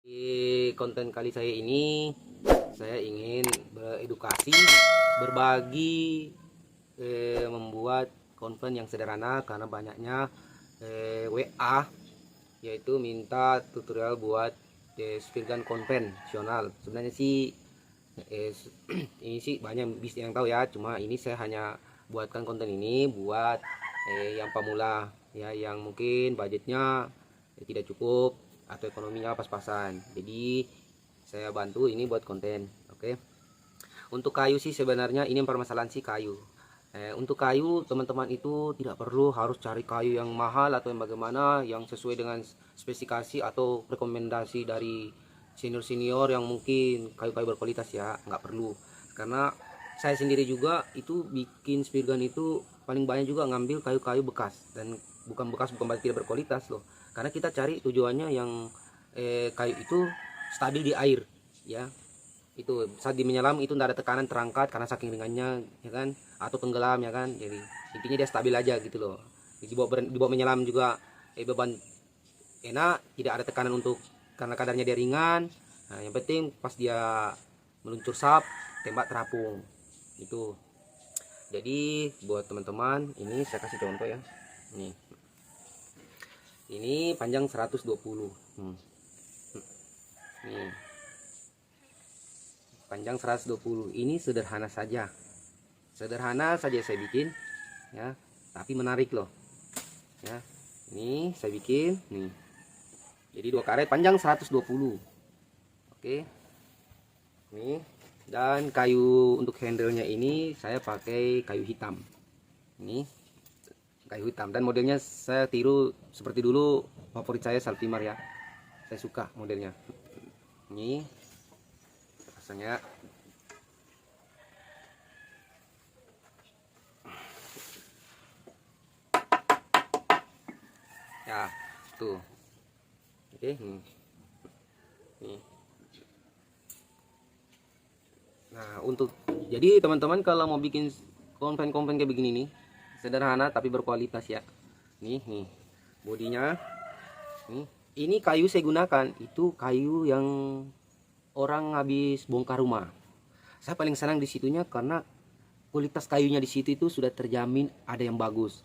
Di konten kali saya ini, saya ingin beredukasi, berbagi, membuat konten yang sederhana karena banyaknya WA, yaitu minta tutorial buat speedgun konvensional. Sebenarnya sih ini sih banyak bis yang tahu ya, cuma ini saya hanya buatkan konten ini buat yang pemula ya, yang mungkin budgetnya tidak cukup atau ekonominya pas-pasan. Jadi saya bantu ini buat konten. Oke. Untuk kayu sih sebenarnya ini permasalahan sih kayu. Untuk kayu teman-teman itu tidak perlu harus cari kayu yang mahal atau yang bagaimana, yang sesuai dengan spesifikasi atau rekomendasi dari senior-senior yang mungkin kayu-kayu berkualitas ya, nggak perlu. Karena saya sendiri juga itu bikin speed gun itu paling banyak juga ngambil kayu-kayu bekas, dan bukan bekas bukan berarti tidak berkualitas loh, karena kita cari tujuannya yang kayu itu stabil di air ya. Itu saat di menyelam itu tidak ada tekanan, terangkat karena saking ringannya ya kan, atau tenggelam ya kan. Jadi intinya dia stabil aja gitu loh. Dibawa menyelam juga beban enak, tidak ada tekanan untuk karena kadarnya dia ringan. Nah, yang penting pas dia meluncur sap, tembak terapung itu. Jadi buat teman-teman ini saya kasih contoh ya. Ini panjang 120. Nih. Panjang 120. Ini sederhana saja. Sederhana saja saya bikin ya, tapi menarik loh. Ya. Ini saya bikin nih. Jadi 2 karet panjang 120. Oke. Nih, dan kayu untuk handle-nya ini saya pakai kayu hitam. Ini kayu hitam, dan modelnya saya tiru seperti dulu favorit saya Saltimar ya. Saya suka modelnya. Ini pasangnya. Ya, tuh. Oke, nih. Nah, jadi teman-teman kalau mau bikin konven kayak begini nih, sederhana tapi berkualitas ya. Nih, bodinya. Nih, ini kayu saya gunakan itu kayu yang orang habis bongkar rumah. Saya paling senang di situnya karena kualitas kayunya di situ itu sudah terjamin ada yang bagus.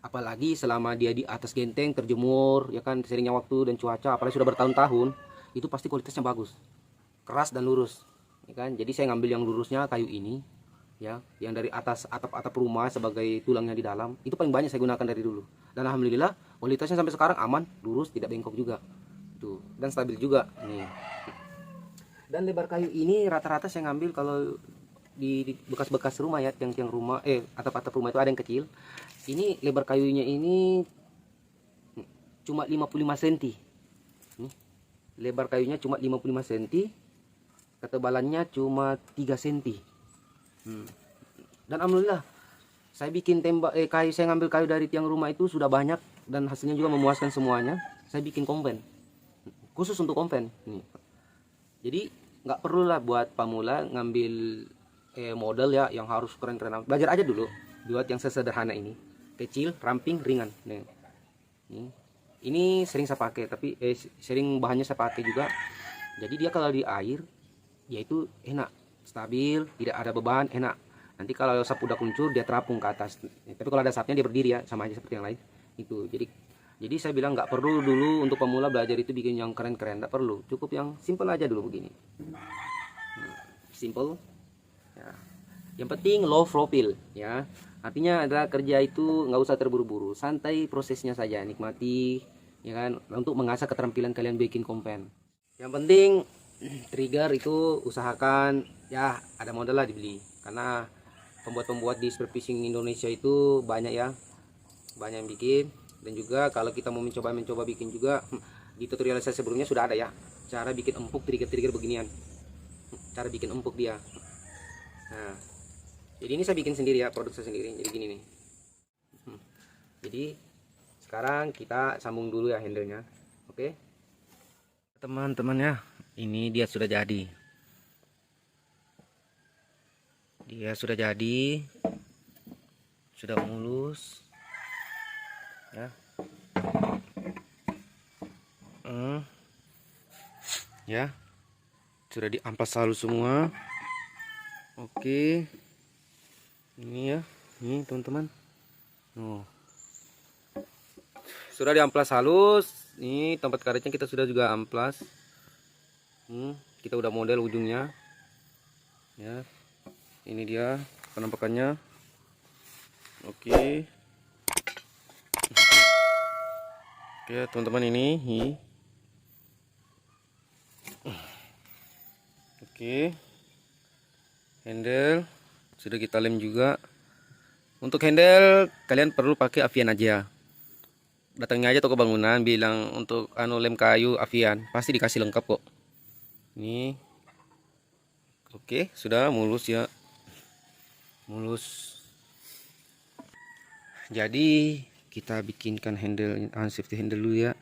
Apalagi selama dia di atas genteng terjemur ya kan, seringnya waktu dan cuaca, apalagi sudah bertahun-tahun, itu pasti kualitasnya bagus, keras dan lurus ya kan. Jadi saya ngambil yang lurusnya kayu ini ya, yang dari atas atap-atap rumah sebagai tulangnya di dalam, itu paling banyak saya gunakan dari dulu, dan alhamdulillah kualitasnya sampai sekarang aman, lurus, tidak bengkok juga tuh, dan stabil juga nih. Dan lebar kayu ini rata-rata saya ngambil kalau di bekas-bekas rumah ya, tiang-tiang rumah, atap-atap rumah itu ada yang kecil. Ini lebar kayunya ini cuma 55 cm. Lebar kayunya cuma 55 cm, ketebalannya cuma 3 cm. Dan alhamdulillah saya bikin kayu, saya ngambil kayu dari tiang rumah itu sudah banyak dan hasilnya juga memuaskan semuanya. Saya bikin konven khusus untuk konven nih. Jadi nggak perlu lah buat pemula ngambil model ya yang harus keren-keren. Belajar aja dulu buat yang sesederhana ini, kecil, ramping, ringan. Nih. Ini sering saya pakai, tapi sering bahannya saya pakai juga. Jadi dia kalau di air yaitu enak, stabil, tidak ada beban, enak. Nanti kalau sap udah kuncur dia terapung ke atas. Tapi kalau ada sapnya dia berdiri ya, sama aja seperti yang lain. Itu. Jadi saya bilang nggak perlu dulu untuk pemula belajar itu bikin yang keren-keren, nggak perlu. Cukup yang simple aja dulu begini. Simple. Ya. Yang penting low profile ya. Artinya adalah kerja itu nggak usah terburu-buru, santai prosesnya saja, nikmati ya kan, untuk mengasah keterampilan kalian bikin konven. Yang penting trigger itu usahakan ya ada modal lah dibeli, karena pembuat-pembuat di spear fishing Indonesia itu banyak ya, banyak yang bikin. Dan juga kalau kita mau mencoba bikin juga, di tutorial saya sebelumnya sudah ada ya cara bikin empuk trigger beginian, cara bikin empuk dia. Nah, jadi ini saya bikin sendiri ya, produk saya sendiri. Jadi gini nih. Jadi sekarang kita sambung dulu ya handlenya. Oke teman-teman ya, ini dia sudah jadi. Sudah mulus ya. ya. Sudah diamplas halus semua. Oke, ini ya, ini teman-teman. Sudah diamplas halus. Ini tempat karetnya kita sudah juga amplas. Kita udah model ujungnya, ya. Ini dia penampakannya. Oke. Oke teman-teman, ini. Oke, handle sudah kita lem juga. Untuk handle kalian perlu pakai Avian aja. Datangnya aja toko bangunan, bilang untuk lem kayu Avian, pasti dikasih lengkap kok. Ini oke, sudah mulus ya, mulus. Jadi kita bikinkan handle, safety handle dulu ya.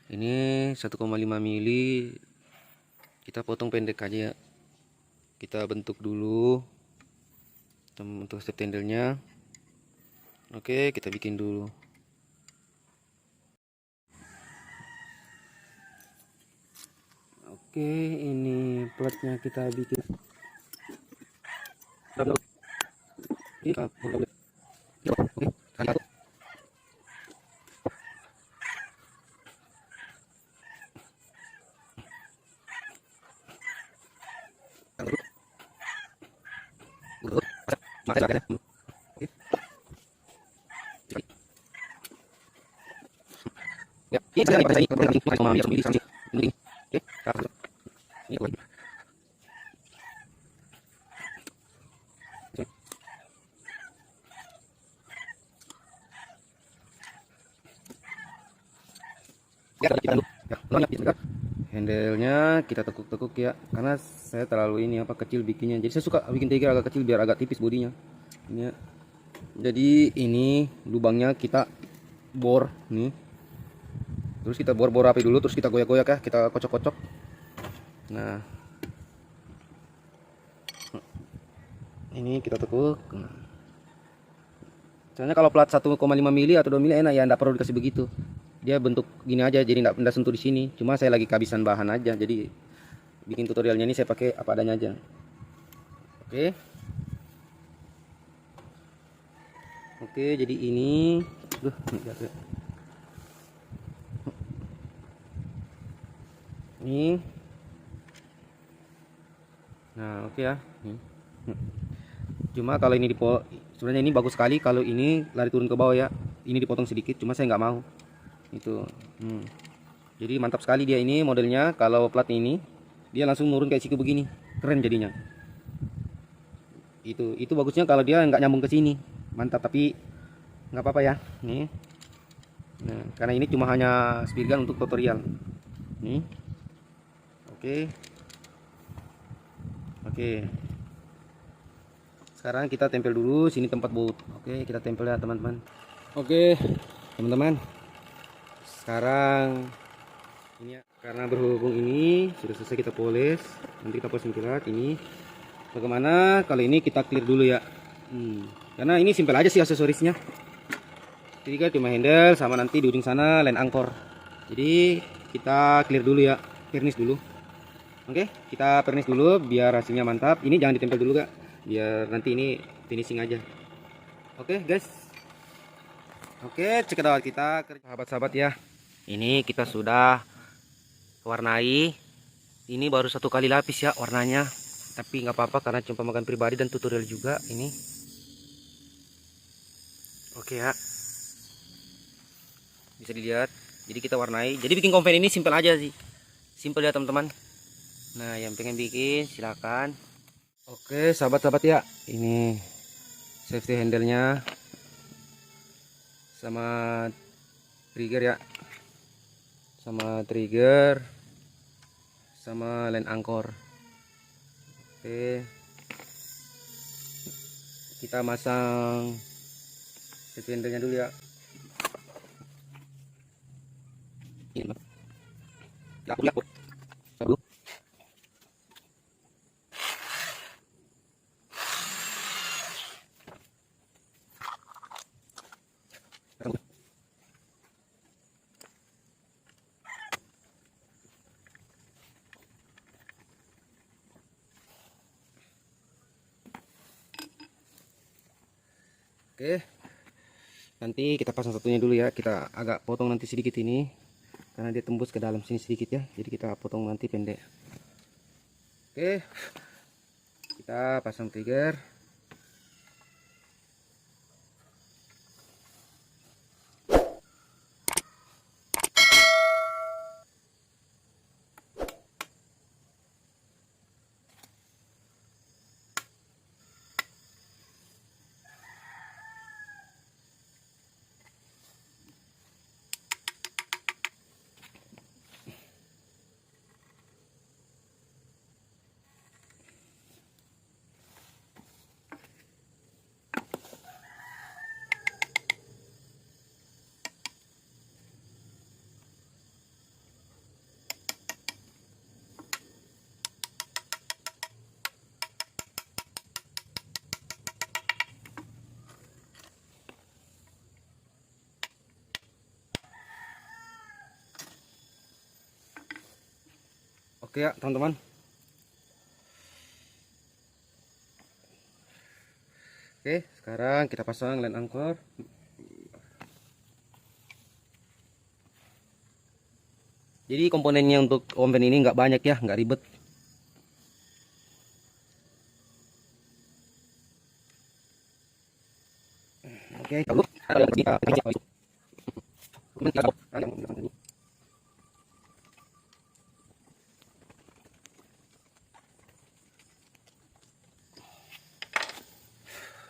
Ini 1,5 mili, kita potong pendek aja. Kita bentuk dulu untuk safety handle-nya. Oke, kita bikin dulu. Oke, ini platnya kita bikin. Handle-nya kita tekuk-tekuk ya, karena saya terlalu kecil bikinnya. Jadi saya suka bikin trigger agak kecil biar agak tipis bodinya. Ini ya. Jadi ini lubangnya kita bor nih. Terus kita bor rapi dulu, terus kita goyak-goyak ya, kita kocok-kocok. Nah, ini kita tekuk. Soalnya kalau plat 1,5 mili atau 2 mili enak ya, enggak perlu dikasih begitu. Dia bentuk gini aja, jadi enggak sentuh di sini. Cuma saya lagi kehabisan bahan aja, jadi bikin tutorialnya ini saya pakai apa adanya aja. Oke. Oke, jadi ini ini. Nah, oke ya. Cuma kalau ini sebenarnya ini bagus sekali kalau ini lari turun ke bawah ya. Ini dipotong sedikit, cuma saya nggak mau. Itu. Jadi mantap sekali dia ini modelnya. Kalau plat ini dia langsung nurun kayak siku begini, keren jadinya. Itu bagusnya kalau dia nggak nyambung ke sini. Mantap, tapi nggak apa-apa ya. Nih. Nah, karena ini cuma hanya speed gun untuk tutorial. Nih. Oke. Oke. Sekarang kita tempel dulu sini tempat baut. Oke, kita tempel ya teman-teman. Oke, teman-teman. Sekarang ini ya, karena berhubung ini sudah selesai kita poles. Nanti kita poles kilat ini. Bagaimana kalau ini kita clear dulu ya. Karena ini simpel aja sih aksesorisnya. Jadi kan cuma handle sama nanti di ujung sana line angkor. Jadi kita clear dulu ya, varnish dulu. Oke, kita varnish dulu biar hasilnya mantap. Ini jangan ditempel dulu kak, biar nanti ini finishing aja. Oke guys. Oke, cekidot kita sahabat-sahabat ya. Ini kita sudah warnai. Ini baru 1 kali lapis ya warnanya. Tapi nggak apa-apa karena cuma makan pribadi dan tutorial juga ini. Oke ya. Bisa dilihat. Jadi kita warnai. Jadi bikin kompen ini simpel aja sih. Simpel ya teman-teman. Nah, yang pengen bikin silakan. Oke, sahabat-sahabat ya. Ini safety handle-nya sama trigger ya. Sama trigger sama line angkor. Oke. Kita masang safety handle-nya dulu ya. Ini. Ya, aku. Oke, nanti kita pasang satunya dulu ya. Kita agak potong nanti sedikit ini karena dia tembus ke dalam sini sedikit ya, jadi kita potong nanti pendek. Oke, kita pasang trigger. Oke ya teman-teman. Oke, sekarang kita pasang line angkor. Jadi komponennya untuk omben ini nggak banyak ya, nggak ribet. Oke,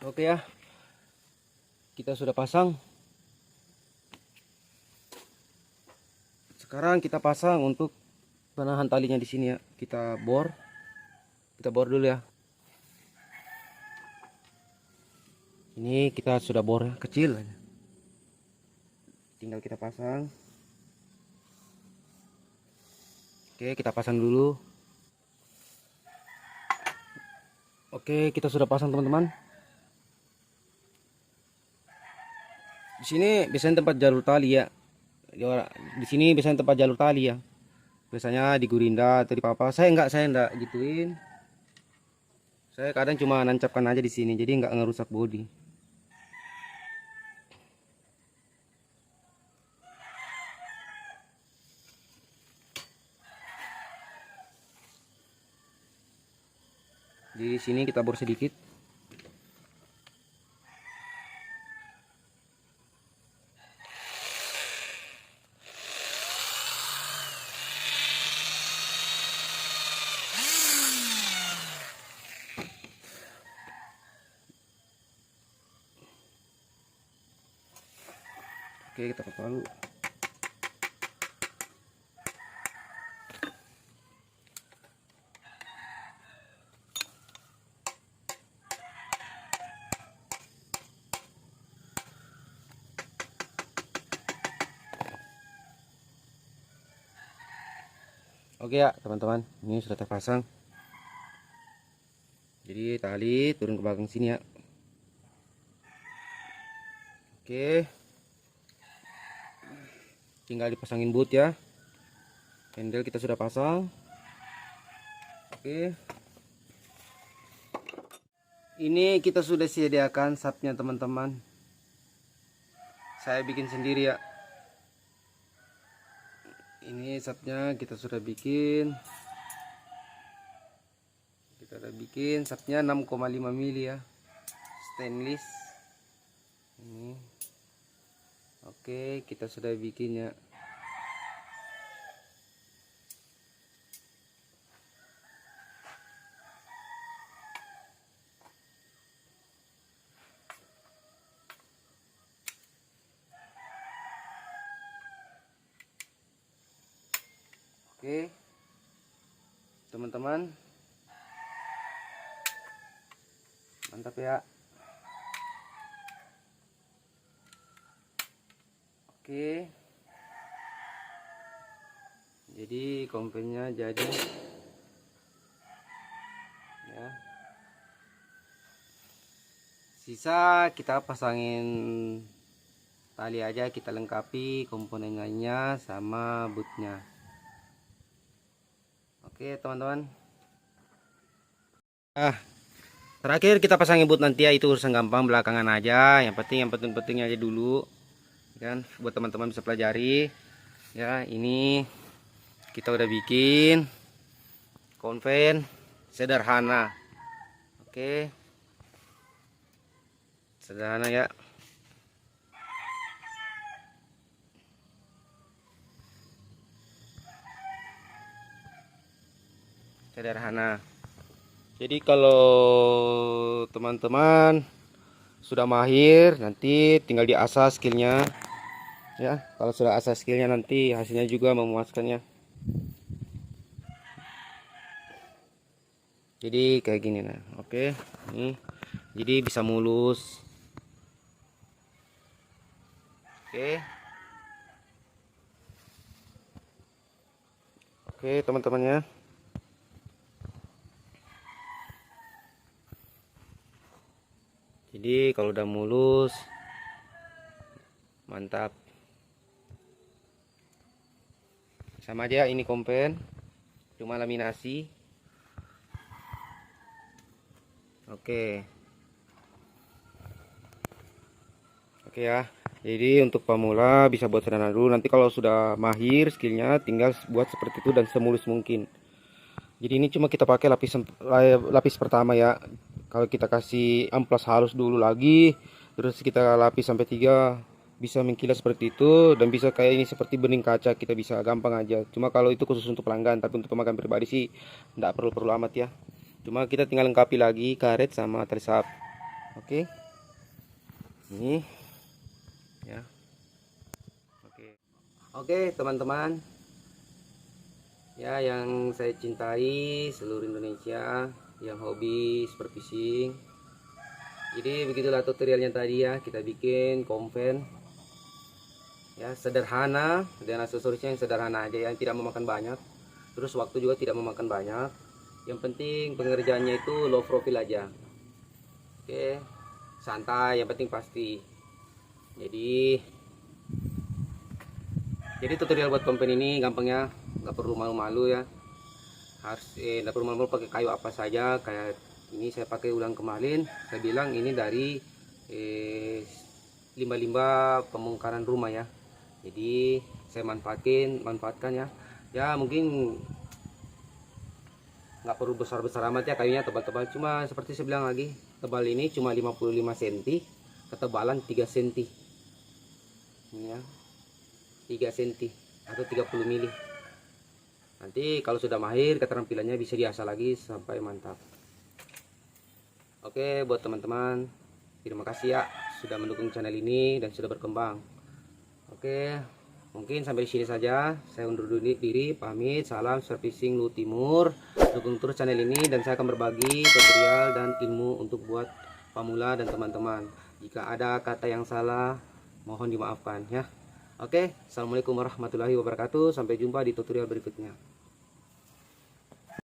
oke ya, kita sudah pasang. Sekarang kita pasang untuk penahan talinya di sini ya. Kita bor dulu ya. Ini kita sudah bor ya, kecil aja. Tinggal kita pasang. Oke, kita pasang dulu. Oke, kita sudah pasang teman-teman. Di sini biasanya tempat jalur tali ya. Di sini biasanya tempat jalur tali ya. Biasanya di gurinda atau di papa. Saya enggak gituin. Saya kadang cuma nancapkan aja di sini, jadi enggak ngerusak bodi. Di sini kita bor sedikit. Oke, kita palu. Oke ya teman-teman, ini sudah terpasang. Jadi tali turun ke belakang sini ya. Oke, tinggal dipasangin boot ya. Handle kita sudah pasang. Oke, ini kita sudah sediakan sapnya teman-teman. Saya bikin sendiri ya. Ini sapnya kita sudah bikin. Kita udah bikin sapnya 6,5 mili ya, stainless ini. Oke, kita sudah bikin ya. Oke teman-teman, mantap ya. Oke, jadi kompennya jadi ya. Sisa kita pasangin tali aja, kita lengkapi komponen lainnya sama bootnya. Oke teman-teman, Terakhir kita pasangin boot nanti ya, itu urusan gampang belakangan aja. Yang penting-pentingnya aja dulu. Kan buat teman-teman bisa pelajari. Ya, ini kita udah bikin konven sederhana. Oke. Sederhana ya. Sederhana. Jadi kalau teman-teman sudah mahir, nanti tinggal diasah skillnya ya. Kalau sudah asah skillnya, nanti hasilnya juga memuaskannya. Jadi kayak gini nah. Oke, nih jadi bisa mulus. Oke teman-teman ya. Jadi kalau udah mulus, mantap. Sama aja ini kompen, cuma laminasi. Oke ya. Jadi untuk pemula bisa buat sederhana dulu. Nanti kalau sudah mahir skillnya, tinggal buat seperti itu dan semulus mungkin. Jadi ini cuma kita pakai lapis pertama ya. Kalau kita kasih amplas halus dulu lagi, terus kita lapis sampai 3, bisa mengkilat seperti itu dan bisa kayak ini seperti bening kaca, kita bisa gampang aja. Cuma kalau itu khusus untuk pelanggan, tapi untuk pemakaian pribadi sih tidak perlu amat ya. Cuma kita tinggal lengkapi lagi karet sama tali sap. Oke. Ini ya. Oke teman-teman. Ya, yang saya cintai seluruh Indonesia yang hobi sport fishing. Jadi begitulah tutorialnya tadi ya, kita bikin konven ya, sederhana dan aksesorisnya yang sederhana aja, yang tidak memakan banyak, terus waktu juga tidak memakan banyak. Yang penting pengerjaannya itu low profile aja. Oke, santai, yang penting pasti. Jadi tutorial buat konven ini gampangnya, nggak perlu malu-malu ya. Nggak perlu malu-malu, pakai kayu apa saja. Kayak ini saya pakai ulang kemarin, saya bilang ini dari limbah-limbah pembongkaran rumah ya. Jadi saya manfaatkan ya. Ya mungkin nggak perlu besar-besar amat ya, kayunya tebal-tebal, cuma seperti saya bilang lagi, tebal ini cuma 55 cm, ketebalan 3 cm ini ya, 3 cm atau 30 mili. Nanti kalau sudah mahir, keterampilannya bisa diasah lagi sampai mantap. Oke, buat teman-teman, terima kasih ya sudah mendukung channel ini dan sudah berkembang. Oke, mungkin sampai di sini saja. Saya undur diri, pamit. Salam sport fishing Luhut Timur. Dukung terus channel ini dan saya akan berbagi tutorial dan ilmu untuk buat pemula dan teman-teman. Jika ada kata yang salah, mohon dimaafkan ya. Oke, assalamualaikum warahmatullahi wabarakatuh. Sampai jumpa di tutorial berikutnya.